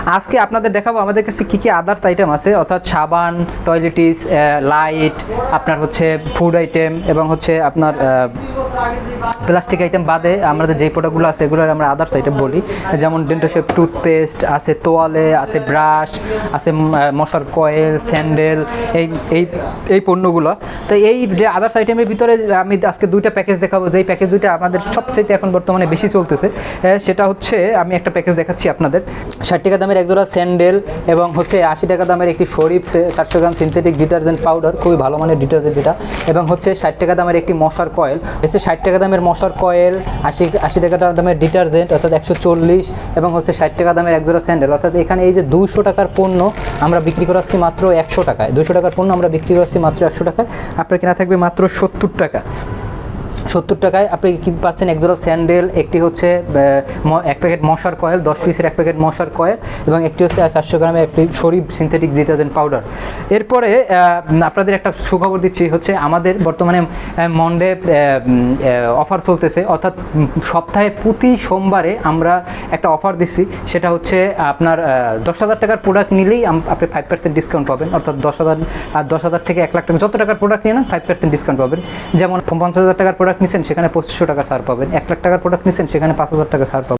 আজকে আপনাদের দেখাবো আমাদের কাছে কী কী আদার্স আইটেম আছে, অর্থাৎ সাবান, টয়লেটিস, লাইট, আপনার হচ্ছে ফুড আইটেম এবং হচ্ছে আপনার প্লাস্টিক আইটেম বাদে আমাদের যেই প্রোডাক্টগুলো আছে এগুলোর আমরা আদার্স আইটেম বলি। যেমন ডেন্টোশেপ টুথপেস্ট আছে, তোয়ালে আছে, ব্রাশ আছে, মশার কয়েল, স্যান্ডেল, এই এই এই পণ্যগুলো। তো এই যে আদার্স আইটেমের ভিতরে আমি আজকে দুইটা প্যাকেজ দেখাবো, যেই প্যাকেজ দুইটা আমাদের সবচেয়ে এখন বর্তমানে বেশি চলতেছে। সেটা হচ্ছে আমি একটা প্যাকেজ দেখাচ্ছি আপনাদের। 60 টাকা দামের একজোড়া স্যান্ডেল এবং হচ্ছে 80 টাকা দামের একটি শরীফ 400 গ্রাম সিনথেটিক ডিটারজেন্ট পাউডার, খুবই ভালো মানের ডিটারজেন্ট এটা। এবং হচ্ছে 60 টাকা দামের একটি মশার কয়েল, এসে 60 টাকা দামের মশার কয়েল, 80 টাকা দামের ডিটারজেন্ট অর্থাৎ 140, এবং হচ্ছে 60 টাকা দামের একজোড়া স্যান্ডেল। অর্থাৎ এখানে এই যে 200 টাকার পণ্য আমরা বিক্রি করাচ্ছি মাত্র 100 টাকায়। 200 টাকার পণ্য আমরা বিক্রি করাচ্ছি মাত্র 100 টাকায়। আপনার কিনা থাকবে মাত্র 70 টাকা। 70 টাকায় আপনি কি পাচ্ছেন? একজোড়া স্যান্ডেল, একটি হচ্ছে এক প্যাকেট মশার কয়েল, 10 পিসের এক প্যাকেট মশার কয়েল, এবং একটি হচ্ছে 400 গ্রামের একটি শরীফ সিনথেটিক ডিটারজেন্ট পাউডার। এরপরে আপনাদের একটা সুখবর দিচ্ছি, হচ্ছে আমাদের বর্তমানে মন্ডে অফার চলতেছে, অর্থাৎ সপ্তাহে প্রতি সোমবারে আমরা একটা অফার দিচ্ছি। সেটা হচ্ছে আপনার 10,000 টাকার প্রোডাক্ট নিলেই আপনি 5% ডিসকাউন্ট পাবেন। অর্থাৎ 10,000 থেকে 1 লাখ টাকা যত টাকার প্রোডাক্ট নিয়ে নেন 5% ডিসকাউন্ট পাবেন। যেমন 50,000 টাকার প্রোডাক্ট নিচ্ছেন সেখানে 2500 টাকা ছাড় পাবেন, 1 লাখ টাকার প্রোডাক্ট নিচ্ছেন সেখানে 5,000 টাকা ছাড় পাবেন।